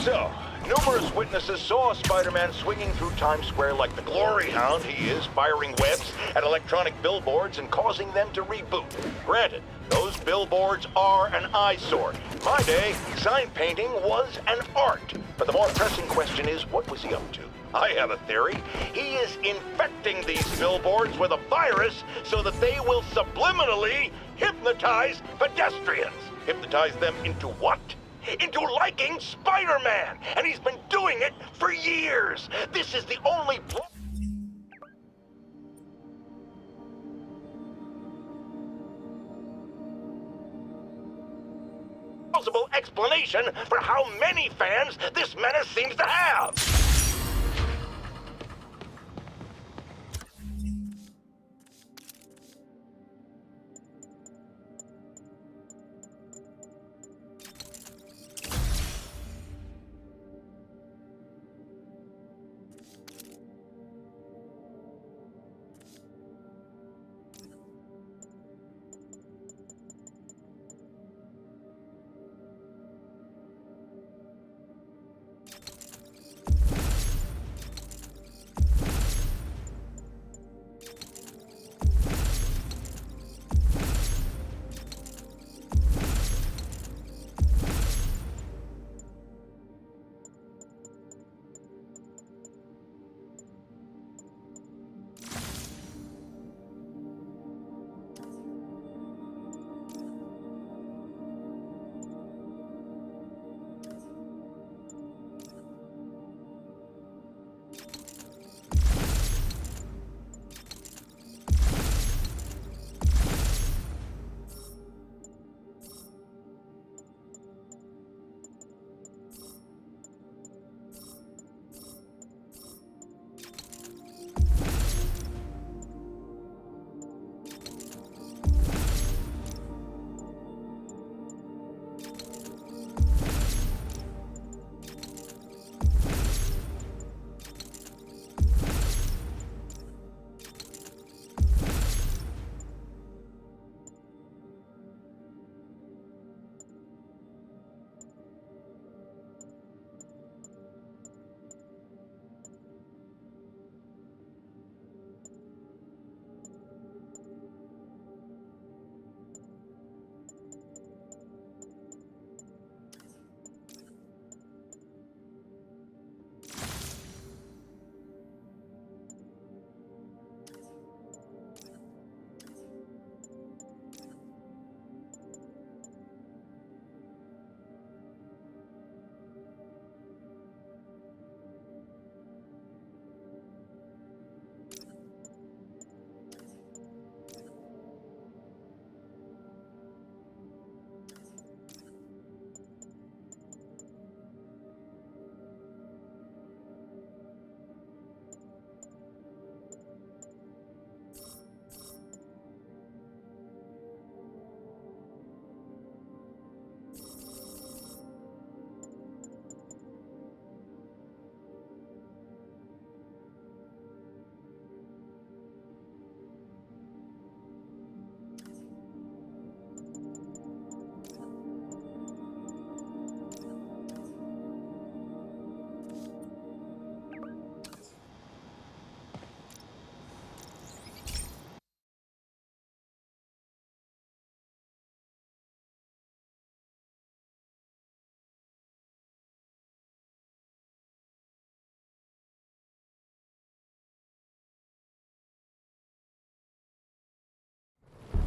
So, numerous witnesses saw Spider-Man swinging through Times Square like the glory hound he is, firing webs at electronic billboards and causing them to reboot. Granted, those billboards are an eyesore. In my day, sign painting was an art. But the more pressing question is, what was he up to? I have a theory. He is infecting these billboards with a virus so that they will subliminally hypnotize pedestrians. Hypnotize them into what? Into liking Spider-Man! And he's been doing it for years! This is the only plausible explanation for how many fans this menace seems to have!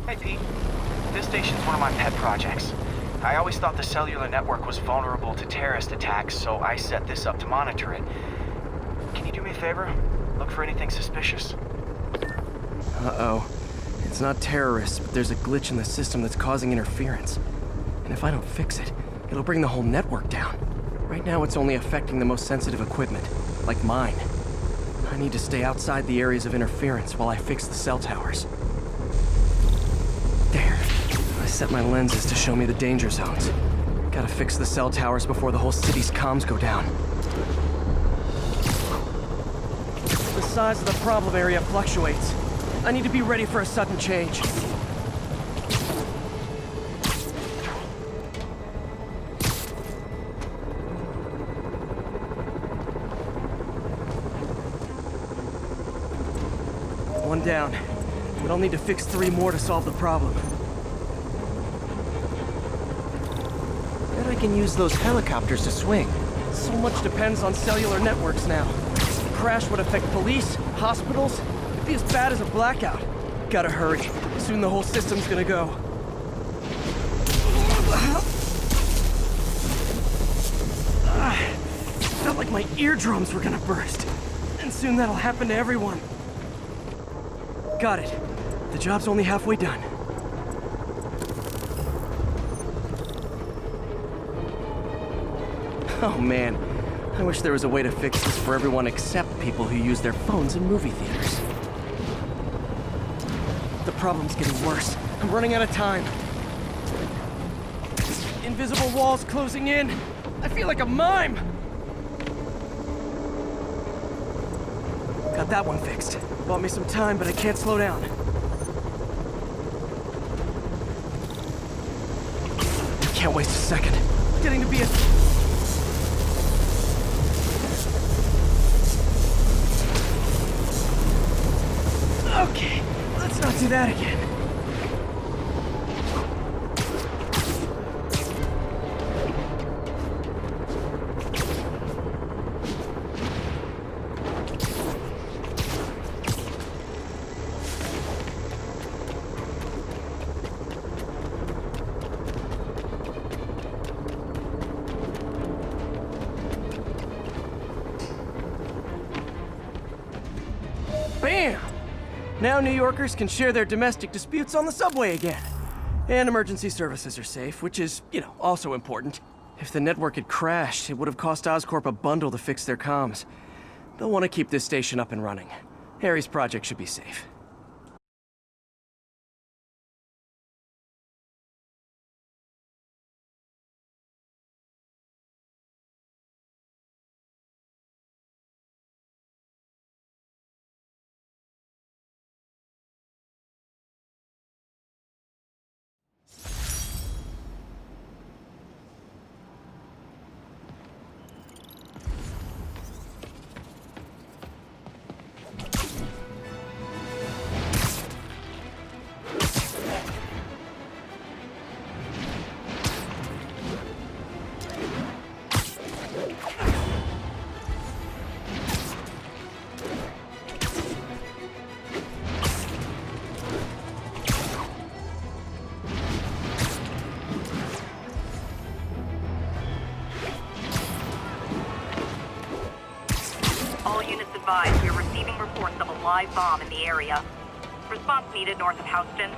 Hey, Pete. This station's one of my pet projects. I always thought the cellular network was vulnerable to terrorist attacks, so I set this up to monitor it. Can you do me a favor? Look for anything suspicious. Uh-oh. It's not terrorists, but there's a glitch in the system that's causing interference. And if I don't fix it, it'll bring the whole network down. Right now, it's only affecting the most sensitive equipment, like mine. I need to stay outside the areas of interference while I fix the cell towers. There. I set my lenses to show me the danger zones. Gotta fix the cell towers before the whole city's comms go down. The size of the problem area fluctuates. I need to be ready for a sudden change. them down. But I'll need to fix 3 more to solve the problem. Bet I can use those helicopters to swing. So much depends on cellular networks now. A crash would affect police, hospitals. It'd be as bad as a blackout. Gotta hurry. Soon the whole system's gonna go. Felt like my eardrums were gonna burst. And soon that'll happen to everyone. Got it. The job's only halfway done. Oh man, I wish there was a way to fix this for everyone except people who use their phones in movie theaters. The problem's getting worse. I'm running out of time. Invisible walls closing in. I feel like a mime. Got that one fixed. Bought me some time, but I can't slow down. Can't waste a second. Getting to be a... Okay, let's not do that again. Bam! Now New Yorkers can share their domestic disputes on the subway again. And emergency services are safe, which is, also important. If the network had crashed, it would have cost Oscorp a bundle to fix their comms. They'll want to keep this station up and running. Harry's project should be safe. Advised, we are receiving reports of a live bomb in the area. Response needed north of Houston.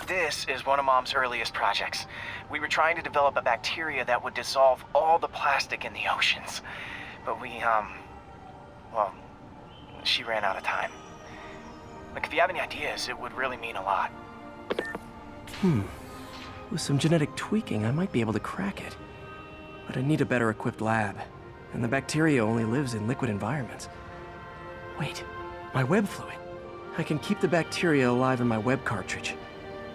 This is one of Mom's earliest projects. We were trying to develop a bacteria that would dissolve all the plastic in the oceans. But well, she ran out of time. Look, if you have any ideas, it would really mean a lot. With some genetic tweaking, I might be able to crack it. But I need a better equipped lab. And the bacteria only lives in liquid environments. Wait, my web fluid. I can keep the bacteria alive in my web cartridge.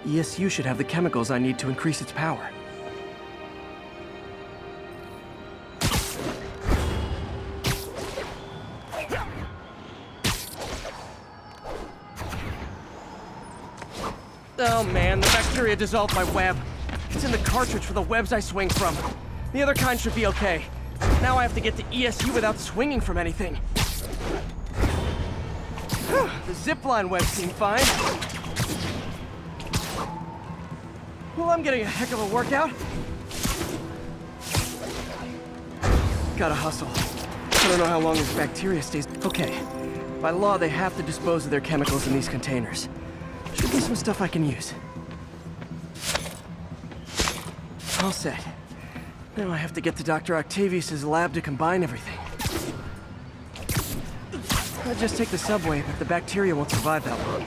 ESU should have the chemicals I need to increase its power. Oh man, the bacteria dissolved my web. It's in the cartridge for the webs I swing from. The other kind should be okay. Now I have to get to ESU without swinging from anything. The zipline webs seem fine. Well, I'm getting a heck of a workout. Gotta hustle. I don't know how long this bacteria stays. Okay, by law they have to dispose of their chemicals in these containers. Should be some stuff I can use. All set. Now I have to get to Dr. Octavius's lab to combine everything. I'll just take the subway, but the bacteria won't survive that long.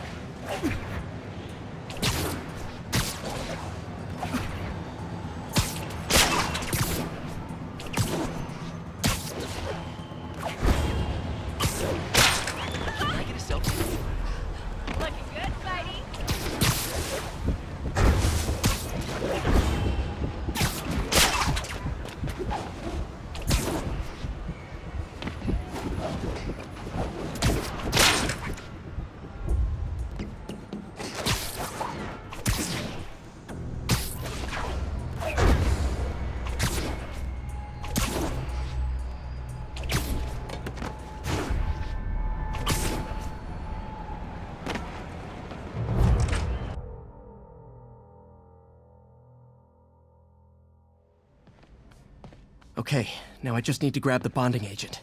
Okay, now I just need to grab the bonding agent.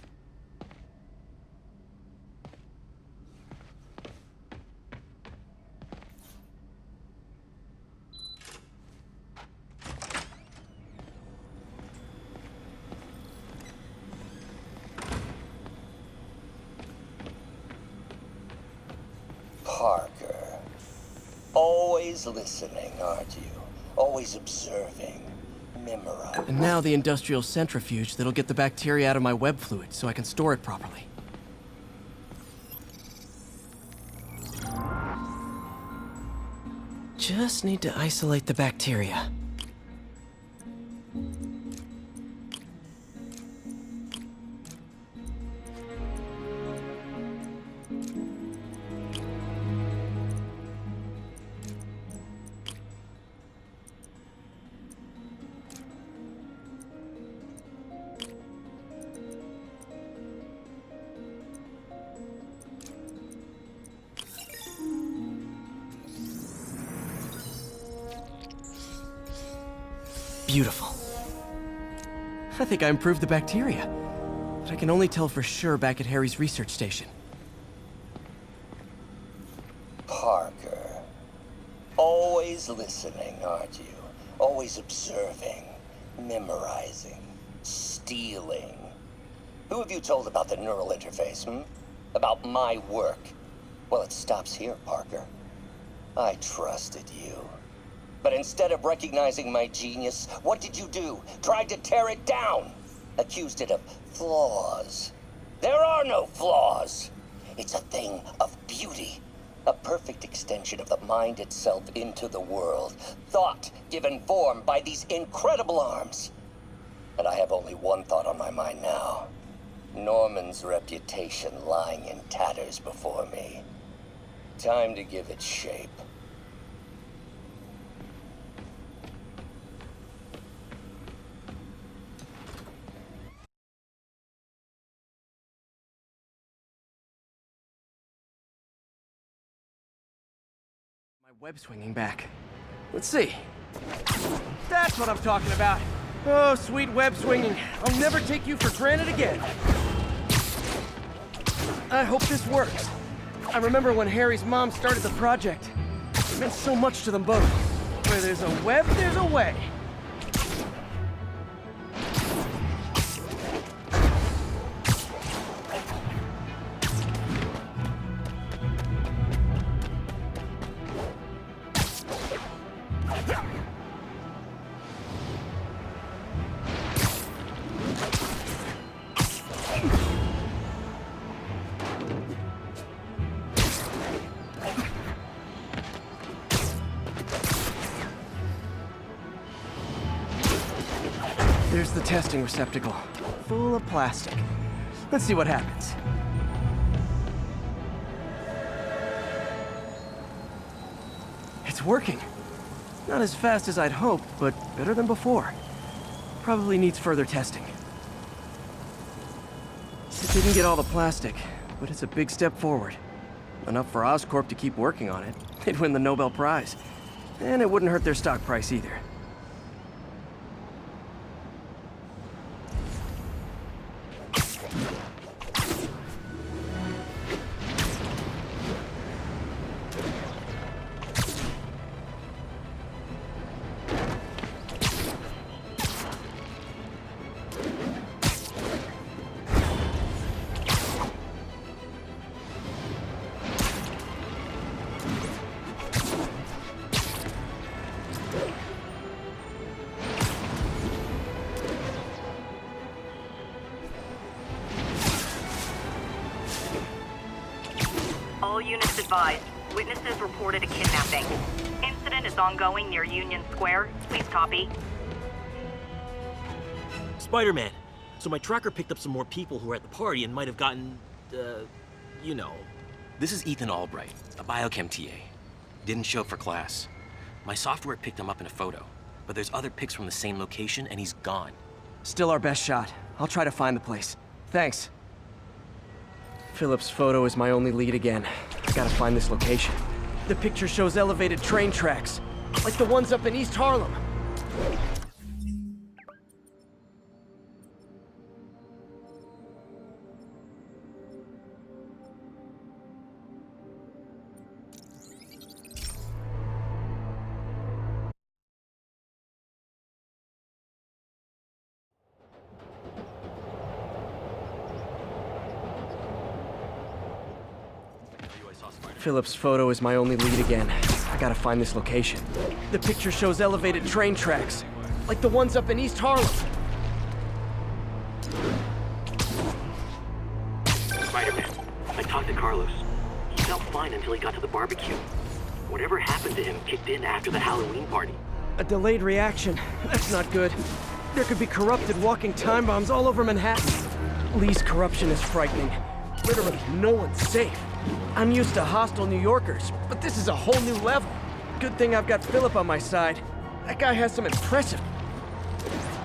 Parker. Always listening, aren't you? Always observing, memorizing. And now the industrial centrifuge that'll get the bacteria out of my web fluid so I can store it properly. Just need to isolate the bacteria. Beautiful. I think I improved the bacteria, but I can only tell for sure back at Harry's research station. Parker. Always listening, aren't you? Always observing, memorizing, stealing. Who have you told about the neural interface, About my work? Well, it stops here, Parker. I trusted you. But instead of recognizing my genius, what did you do? Tried to tear it down. Accused it of flaws. There are no flaws. It's a thing of beauty. A perfect extension of the mind itself into the world. Thought given form by these incredible arms. And I have only one thought on my mind now. Norman's reputation lying in tatters before me. Time to give it shape. Web swinging back. Let's see. That's what I'm talking about. Oh, sweet web swinging. I'll never take you for granted again. I hope this works. I remember when Harry's mom started the project. It meant so much to them both. Where there's a web, there's a way. There's the testing receptacle, full of plastic. Let's see what happens. It's working. Not as fast as I'd hoped, but better than before. Probably needs further testing. It didn't get all the plastic, but it's a big step forward. Enough for Oscorp to keep working on it. They'd win the Nobel Prize. And it wouldn't hurt their stock price either. All units advised. Witnesses reported a kidnapping. Incident is ongoing near Union Square. Please copy. Spider-Man. So my tracker picked up some more people who were at the party and might have gotten, you know. This is Ethan Albright, a biochem TA. Didn't show up for class. My software picked him up in a photo, but there's other pics from the same location and he's gone. Still our best shot. I'll try to find the place. Thanks. Philip's photo is my only lead again. I gotta find this location. The picture shows elevated train tracks, like the ones up in East Harlem. Philip's photo is my only lead again. I gotta find this location. The picture shows elevated train tracks, like the ones up in East Harlem. Spider-Man, I talked to Carlos. He felt fine until he got to the barbecue. Whatever happened to him kicked in after the Halloween party. A delayed reaction. That's not good. There could be corrupted walking time bombs all over Manhattan. Lee's corruption is frightening. Literally, no one's safe. I'm used to hostile New Yorkers, but this is a whole new level. Good thing I've got Philip on my side. That guy has some impressive...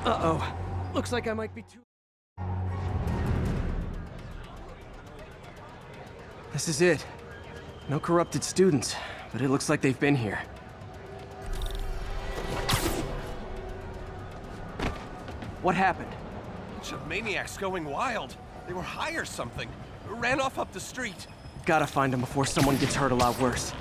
Uh-oh. Looks like I might be too... This is it. No corrupted students, but it looks like they've been here. What happened? Bunch of maniacs going wild. They were high or something. Ran off up the street. Gotta find them before someone gets hurt a lot worse.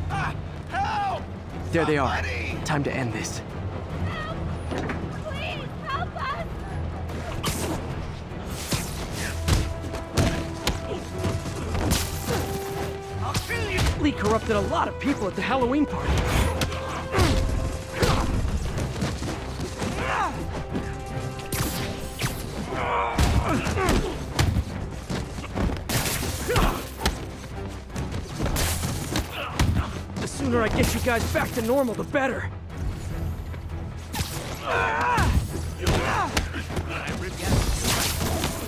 Ah! Help! There they are. Somebody! Time to end this. Please, help us! I'll kill you! Lee corrupted a lot of people at the Halloween party. The sooner I get you guys back to normal, the better.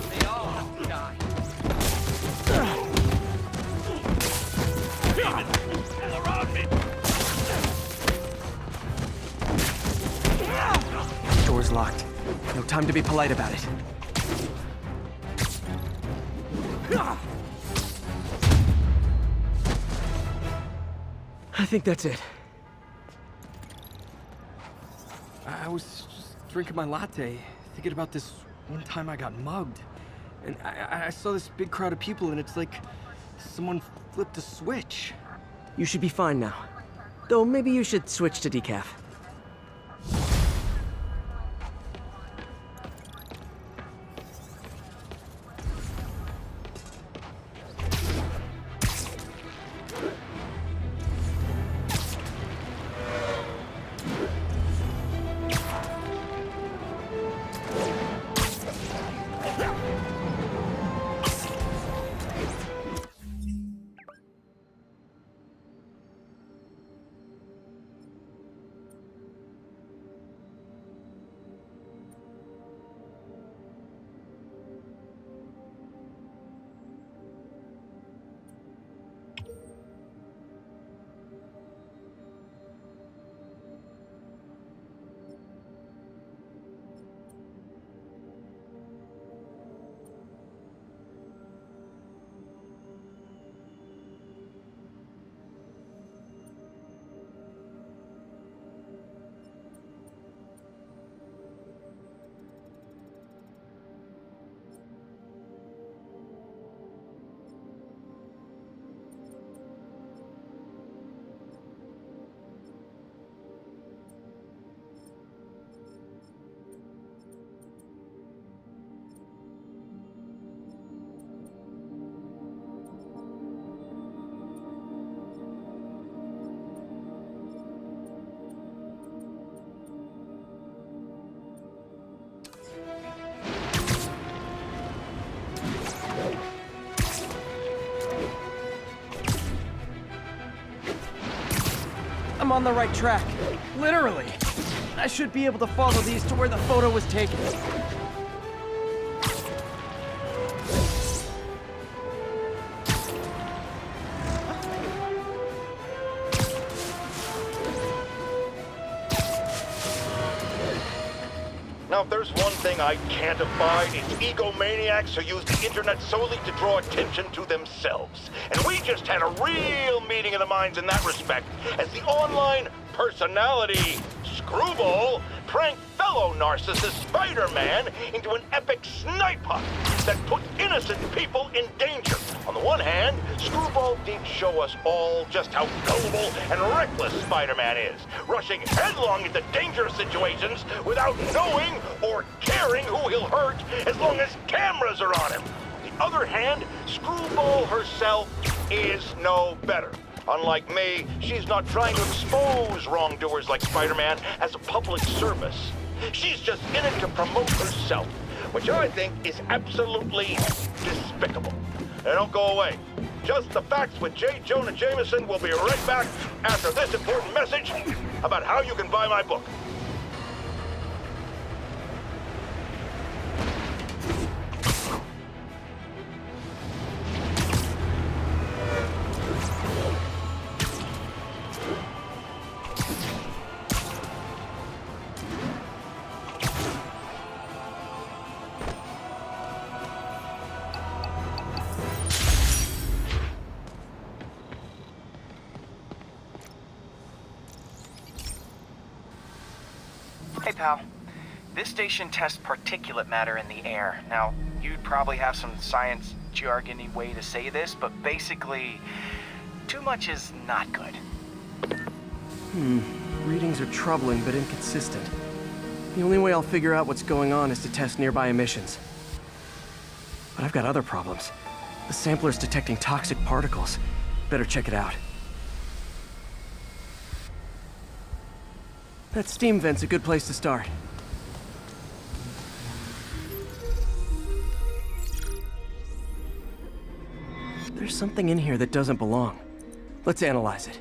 They all have to die. Around me! Door's locked. No time to be polite about it. I think that's it. I was just drinking my latte, thinking about this one time I got mugged. And I saw this big crowd of people, and it's like someone flipped a switch. You should be fine now. Though maybe you should switch to decaf. I'm on the right track. Literally. I should be able to follow these to where the photo was taken. Now, if there's one thing I can't abide, it's egomaniacs who use the internet solely to draw attention to themselves. And we just had a real meeting of the minds in that respect, as the online personality, Screwball, prank fellow narcissist Spider-Man into an epic snipe hunt that put innocent people in danger. On the one hand, Screwball did show us all just how gullible and reckless Spider-Man is, rushing headlong into dangerous situations without knowing or caring who he'll hurt as long as cameras are on him. On the other hand, Screwball herself is no better. Unlike me, she's not trying to expose wrongdoers like Spider-Man as a public service. She's just in it to promote herself, which I think is absolutely despicable. Now don't go away. Just the Facts with J. Jonah Jameson will be right back after this important message about how you can buy my book. Hey, pal. This station tests particulate matter in the air. Now, you'd probably have some science jargony way to say this, but basically, too much is not good. Readings are troubling but inconsistent. The only way I'll figure out what's going on is to test nearby emissions. But I've got other problems. The sampler's detecting toxic particles. Better check it out. That steam vent's a good place to start. There's something in here that doesn't belong. Let's analyze it.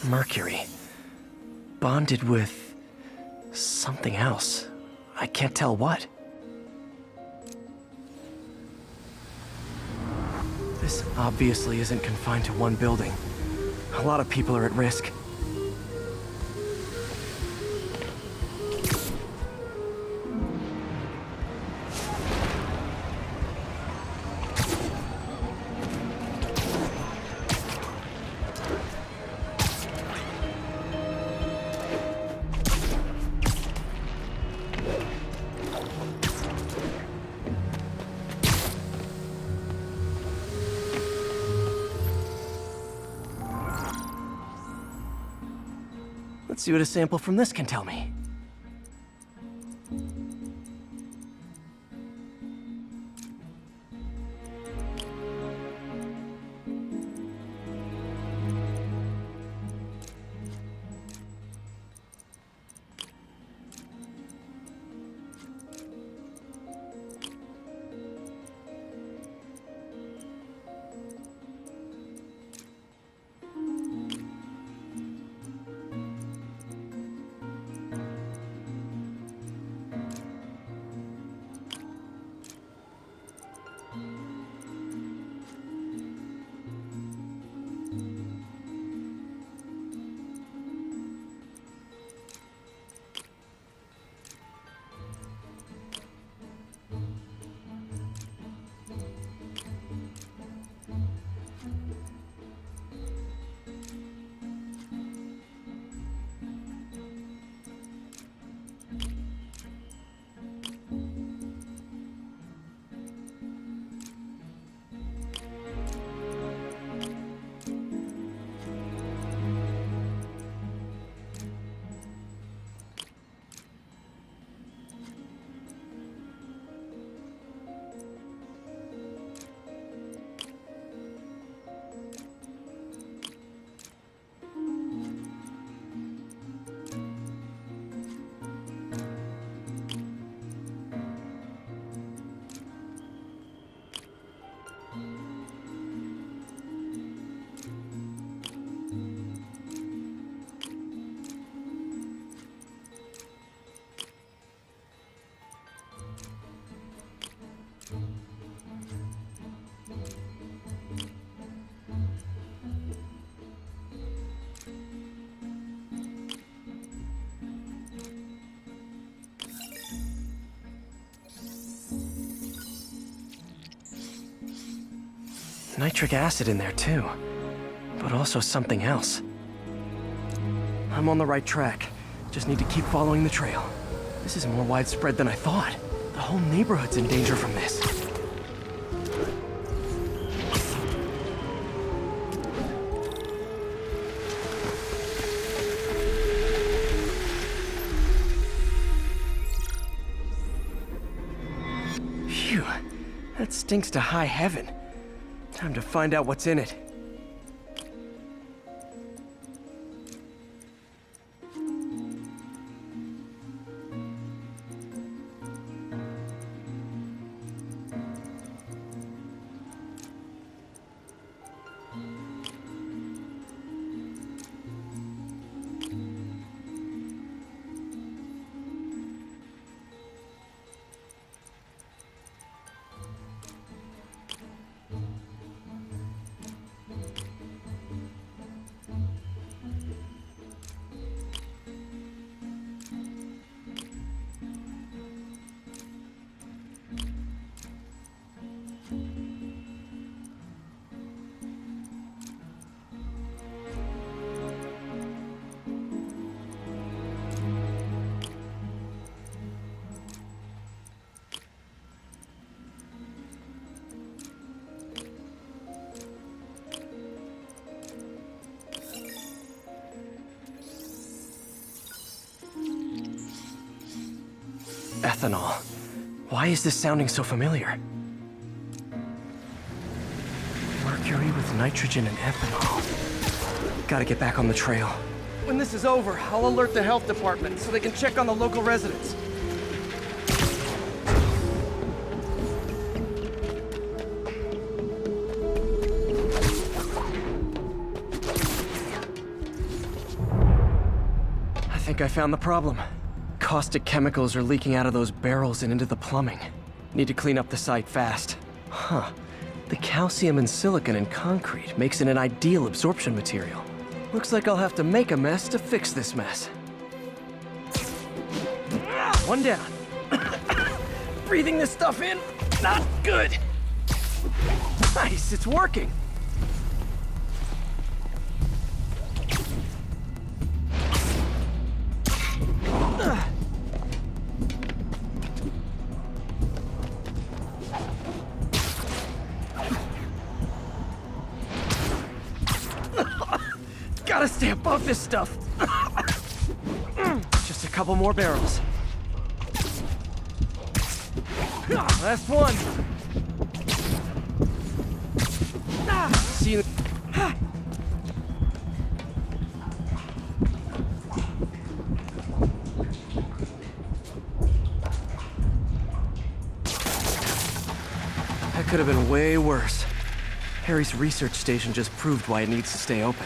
Mercury. Bonded with something else. I can't tell what. This obviously isn't confined to one building. A lot of people are at risk. Let's see what a sample from this can tell me. Nitric acid in there too, but also something else. I'm on the right track. Just need to keep following the trail. This is more widespread than I thought. The whole neighborhood's in danger from this. Phew, that stinks to high heaven. Time to find out what's in it. Ethanol. Why is this sounding so familiar? Mercury with nitrogen and ethanol. Gotta get back on the trail. When this is over, I'll alert the health department so they can check on the local residents. I think I found the problem. caustic chemicals are leaking out of those barrels and into the plumbing. Need to clean up the site fast. Huh. The calcium and silicon in concrete makes it an ideal absorption material. Looks like I'll have to make a mess to fix this mess. One down. Breathing this stuff in, not good. Nice, it's working. Gotta stay above this stuff. Just a couple more barrels. Last one. See you. That could have been way worse. Harry's research station just proved why it needs to stay open.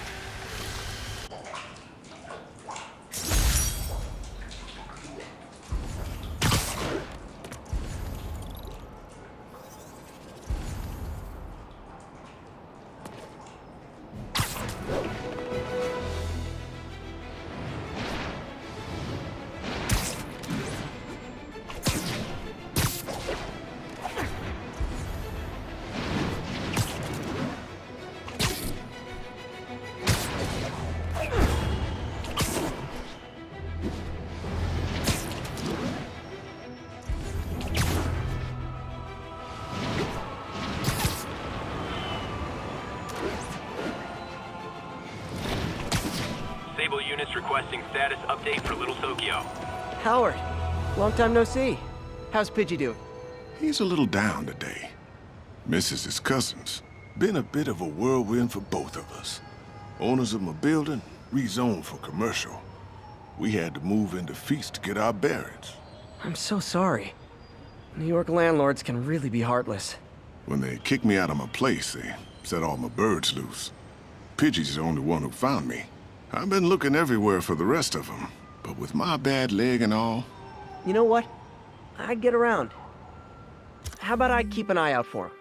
Sable units requesting status update for Little Tokyo. Howard, long time no see. How's Pidgey doing? He's a little down today. Misses his cousins. Been a bit of a whirlwind for both of us. Owners of my building rezoned for commercial. We had to move into Feast to get our bearings. I'm so sorry. New York landlords can really be heartless. When they kicked me out of my place, they set all my birds loose. Pidgey's the only one who found me. I've been looking everywhere for the rest of them, but with my bad leg and all... You know what? I'd get around. How about I keep an eye out for him?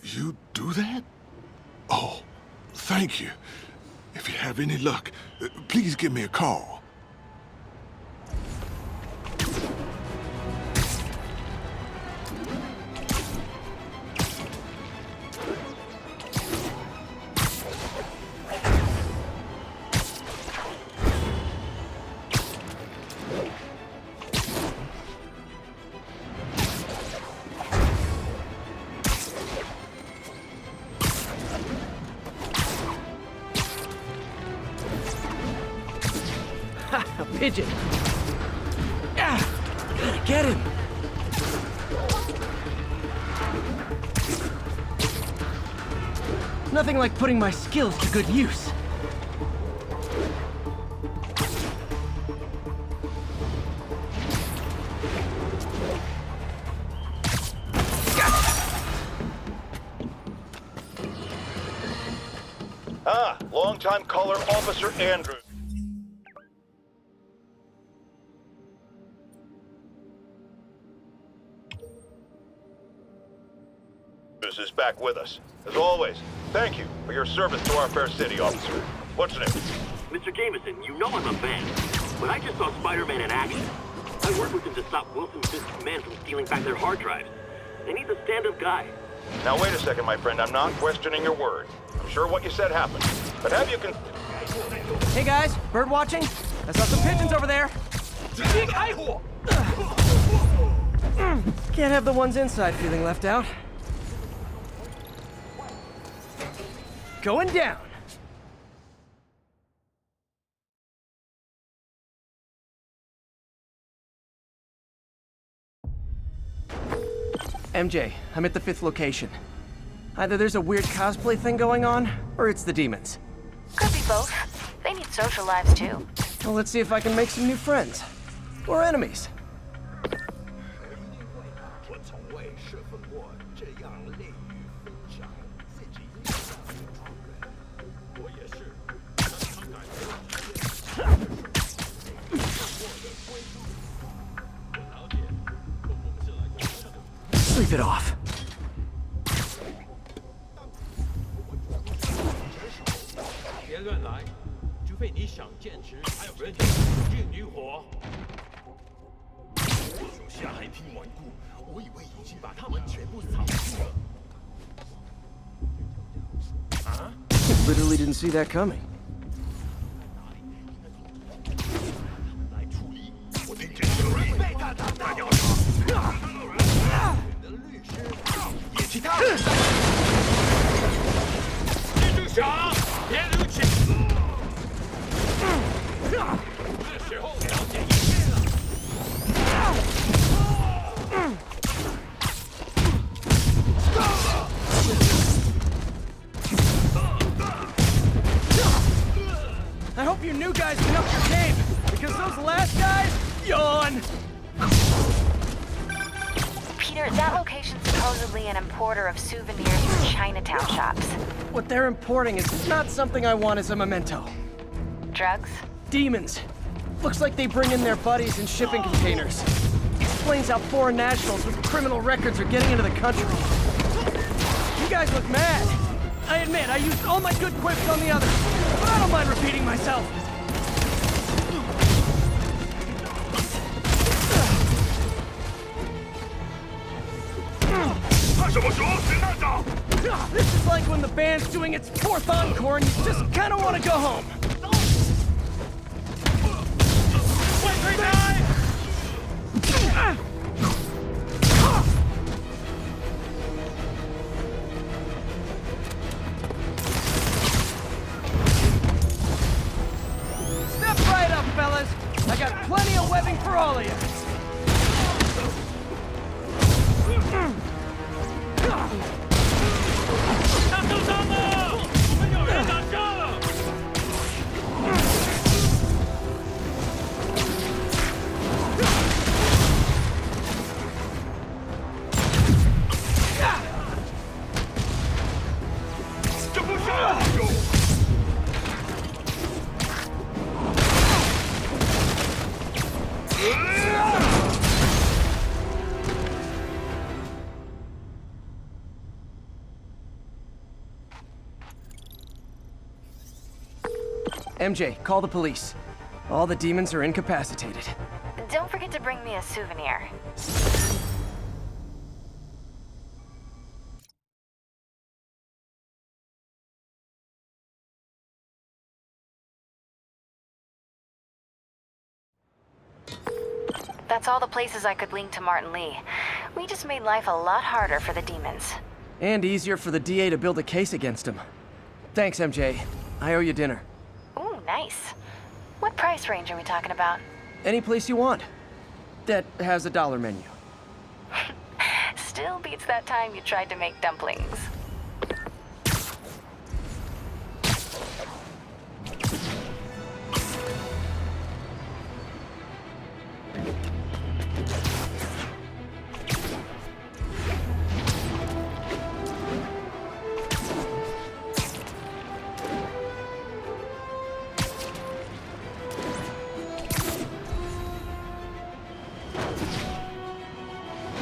You do that? Oh, thank you. If you have any luck, please give me a call. A pigeon. Gotta get him. Nothing like putting my skills to good use. Longtime caller, Officer Andrews. Is back with us. As always, thank you for your service to our fair city, officer. What's new? Mr. Jameson, you know I'm a fan, but I just saw Spider-Man in action. I worked with him to stop Wilson Fisk's command from stealing back their hard drives. And he's a stand-up guy. Now wait a second, my friend. I'm not questioning your word. I'm sure what you said happened. But have you Hey guys, bird watching? I saw some pigeons over there. Can't have the ones inside feeling left out. Going down. MJ, I'm at the 5th location. Either there's a weird cosplay thing going on, or it's the demons. Could be both. They need social lives too. Well, let's see if I can make some new friends. Or enemies. 未侍奉过这样乐于分享自己力量的主人。我也是，让他感觉世界上的事我的归属。我了解，可我们是来做事的。Sleep it off. 别乱来，除非你想坚持，还有人体处境于火。手下还挺顽固，我以为已经把他们全部扫清了。啊 Literally didn't see that coming. 来处理，我听见有人被他打到。你的律师也去他。记住想，别留情。是时候了解一切了。I hope you new guys can up your game, because those last guys, yawn! Peter, that location's supposedly an importer of souvenirs from Chinatown shops. What they're importing is not something I want as a memento. Drugs? Demons. Looks like they bring in their buddies in shipping containers. Explains how foreign nationals with criminal records are getting into the country. You guys look mad. I admit, I used all my good quips on the others, but I don't mind repeating myself. This is like when the band's doing its 4th encore and you just kind of want to go home. Step right up, fellas. I got plenty of webbing for all of you. MJ, call the police. All the demons are incapacitated. Don't forget to bring me a souvenir. That's all the places I could link to Martin Lee. We just made life a lot harder for the demons. And easier for the DA to build a case against him. Thanks, MJ. I owe you dinner. Ooh, nice. What price range are we talking about? Any place you want. That has a dollar menu. Still beats that time you tried to make dumplings.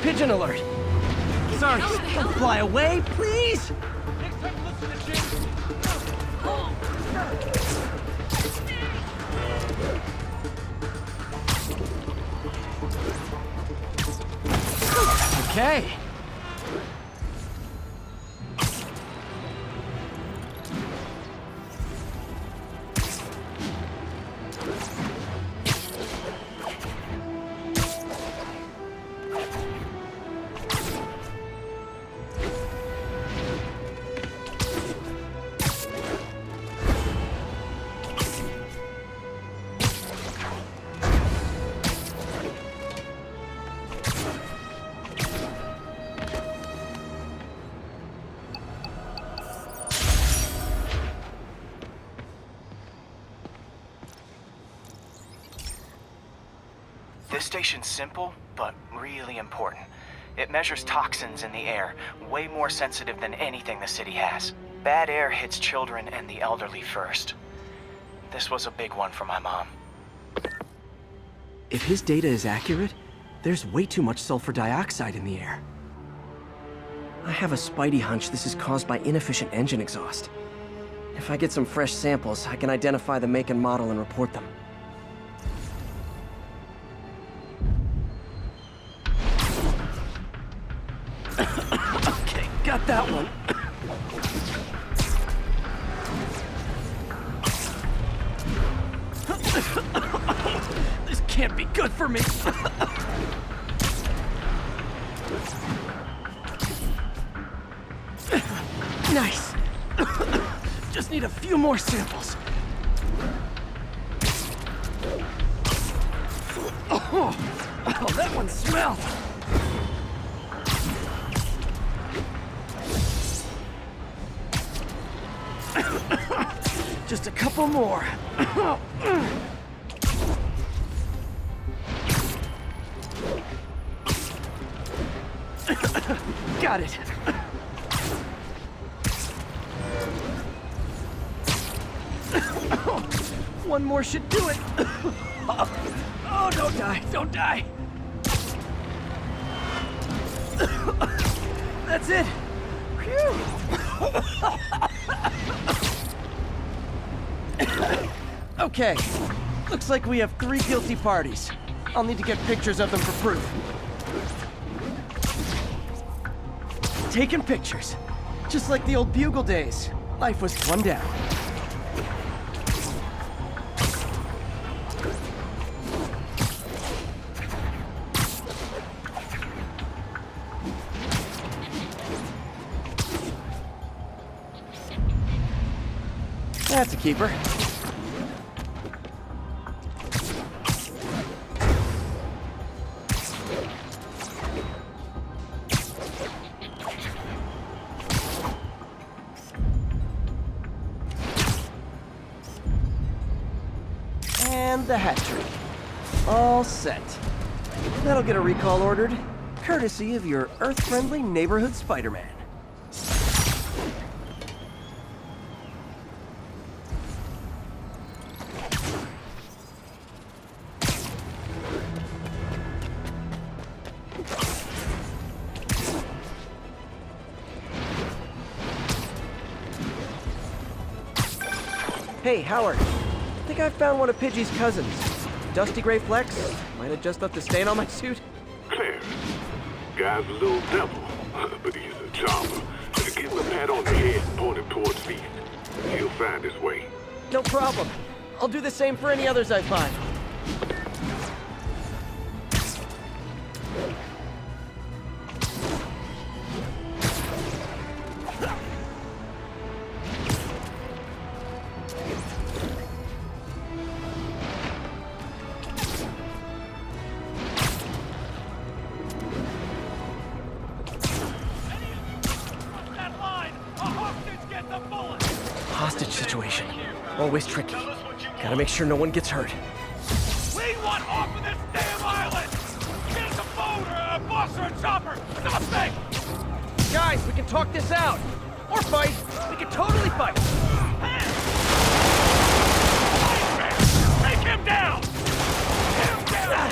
Pigeon alert! Sorry, don't fly away, please! Okay. This station's simple, but really important. It measures toxins in the air, way more sensitive than anything the city has. Bad air hits children and the elderly first. This was a big one for my mom. If his data is accurate, there's way too much sulfur dioxide in the air. I have a spidey hunch this is caused by inefficient engine exhaust. If I get some fresh samples, I can identify the make and model and report them. Okay, got that one. This can't be good for me. Nice. Just need a few more samples. Oh, that one smelled. Just a couple more. Got it. One more should do it. Oh, don't die, don't die. That's it. Phew. Okay, looks like we have 3 guilty parties. I'll need to get pictures of them for proof. Taking pictures. Just like the old Bugle days. Life was one down. That's a keeper. And the hat trick. All set. That'll get a recall ordered, courtesy of your Earth-friendly neighborhood Spider-Man. Hey, Howard. I think I found one of Pidgey's cousins. Dusty Gray Flex. Might have just left a stain on my suit. Clarence. Guy's a little devil, but he's a charmer. Give him a pat on the head and point him towards me. He'll find his way. No problem. I'll do the same for any others I find. Hostage situation. Always tricky. Gotta make sure no one gets hurt. We want off of this damn island! Get us a boat or a bus or a chopper! Something! Guys, we can talk this out! Or fight! We can totally fight! Take him down! Him down!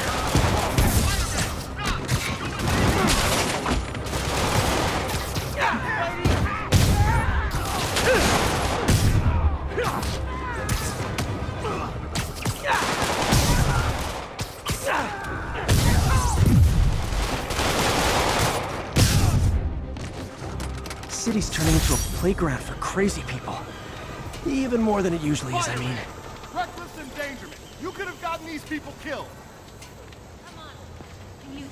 City's turning into a playground for crazy people. Even more than it usually is, I mean. Reckless endangerment. You could have gotten these people killed. Come on. You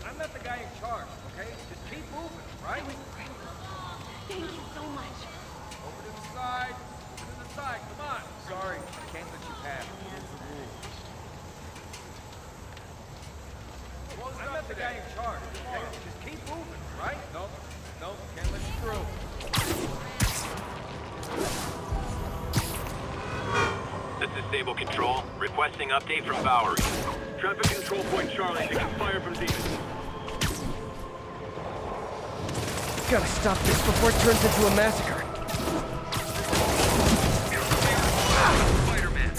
I'm not the guy in charge, okay? Just keep moving, right? Thank you so much. Over to the side. To the side. Come on. Sorry, I can't let you pass. Here's the rules. I'm not the guy in charge, okay? Just keep moving, right? Nope. Nope. Can't let you through. This is Stable Control, requesting update from Bowery. Traffic control point Charlie, taking fire from demons. Gotta stop this before it turns into a massacre. Spider-Man.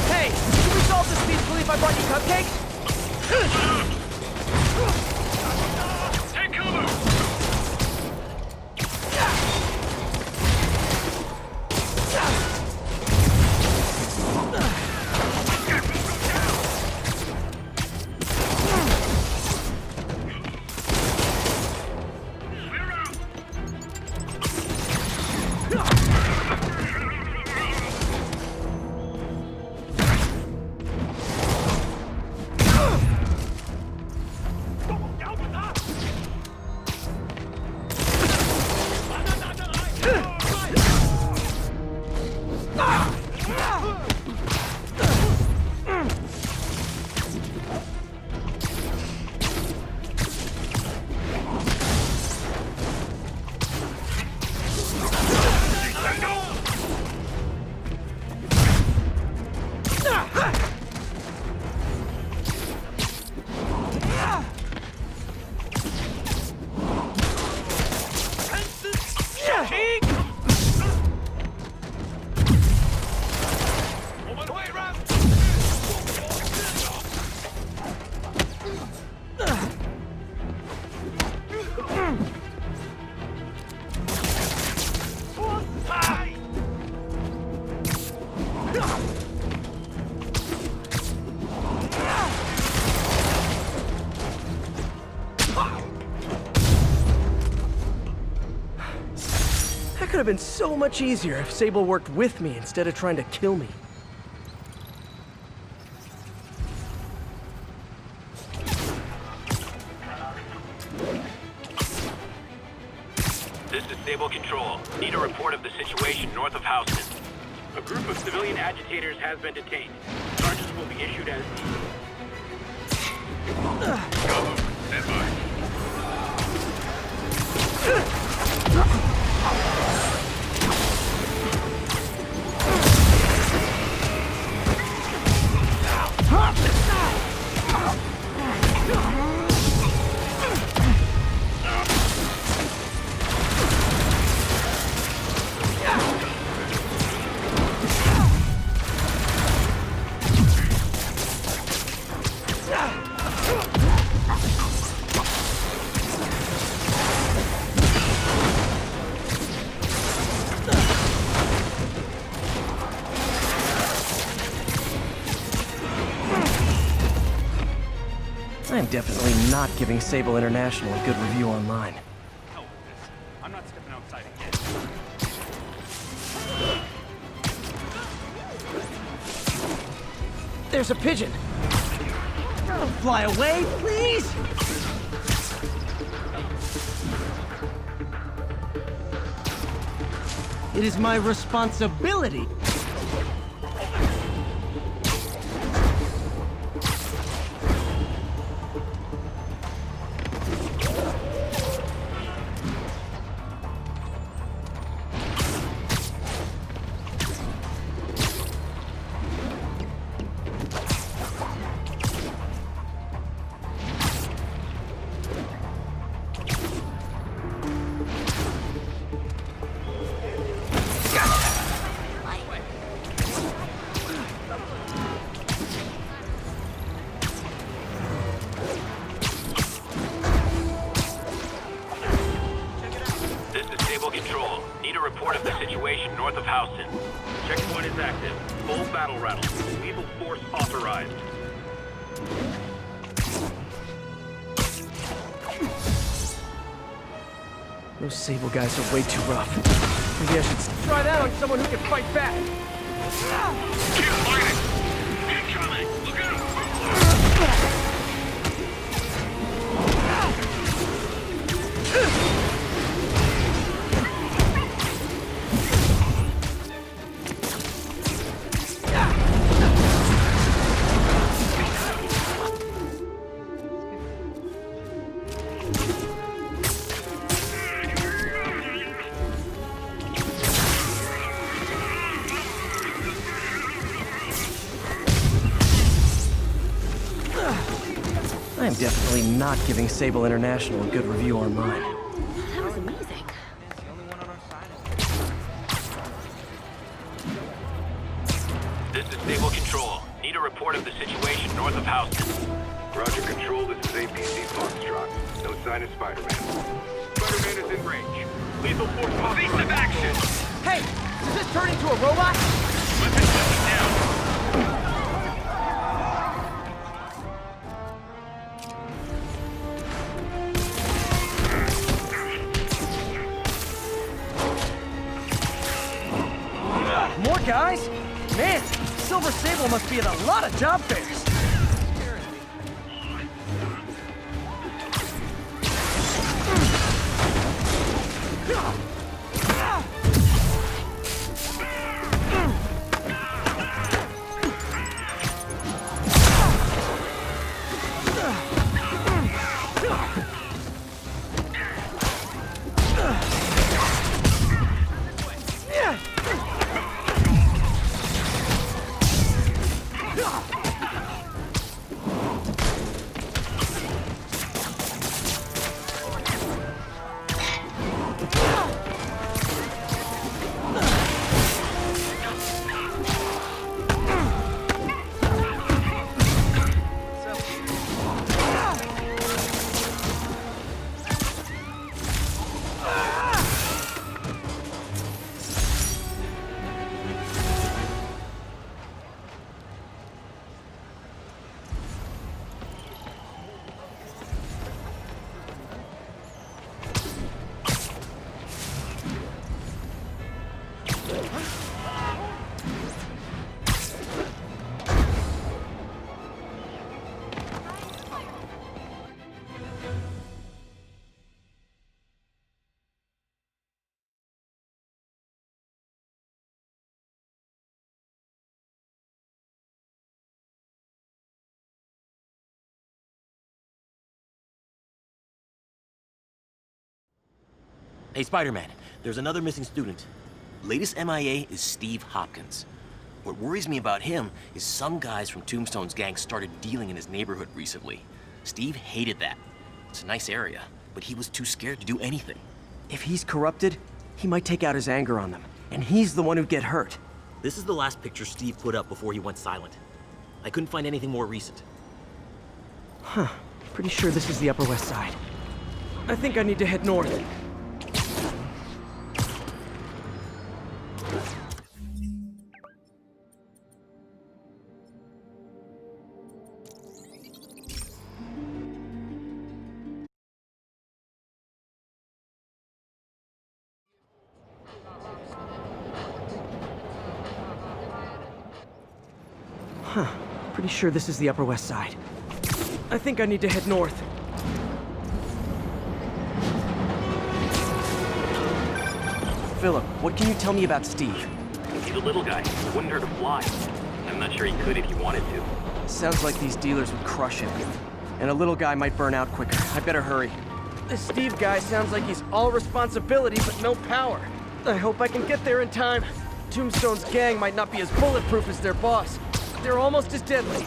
Hey! Can we solve this peacefully if I brought you cupcakes? Take cover! That could have been so much easier if Sable worked with me instead of trying to kill me. This is Sable Control. Need a report of the situation north of Houston. A group of civilian agitators has been detained. Charges will be issued as needed. Cover. Stand by. I'm definitely not giving Sable International a good review online. Hell with this. I'm not stepping outside again. There's a pigeon! Don't fly away, please! It is my responsibility. Control. Need a report of the situation north of Houston. Checkpoint is active. Full battle rattle. Lethal force authorized. Those Sable guys are way too rough. Maybe I should try that on someone who can fight back. Keep fighting! Incoming! Look out! I am definitely not giving Sable International a good review online. That was amazing. This is Stable Control. Need a report of the situation north of Houston. Roger, Control. This is APC Foxtrot. No sign of Spider-Man. Spider-Man is in range. Lethal force possible. Evasive action! Hey! Does this turn into a robot? Weapons down. More guys? Man, Silver Sable must be at a lot of job fairs. Hey, Spider-Man, there's another missing student. Latest MIA is Steve Hopkins. What worries me about him is some guys from Tombstone's gang started dealing in his neighborhood recently. Steve hated that. It's a nice area, but he was too scared to do anything. If he's corrupted, he might take out his anger on them, and he's the one who'd get hurt. This is the last picture Steve put up before he went silent. I couldn't find anything more recent. Huh. Pretty sure this is the Upper West Side. I think I need to head north. Huh. Pretty sure this is the Upper West Side. I think I need to head north. Philip, what can you tell me about Steve? He's a little guy. Wouldn't hurt to fly. I'm not sure he could if he wanted to. Sounds like these dealers would crush him. And a little guy might burn out quicker. I better hurry. This Steve guy sounds like he's all responsibility but no power. I hope I can get there in time. Tombstone's gang might not be as bulletproof as their boss, but they're almost as deadly.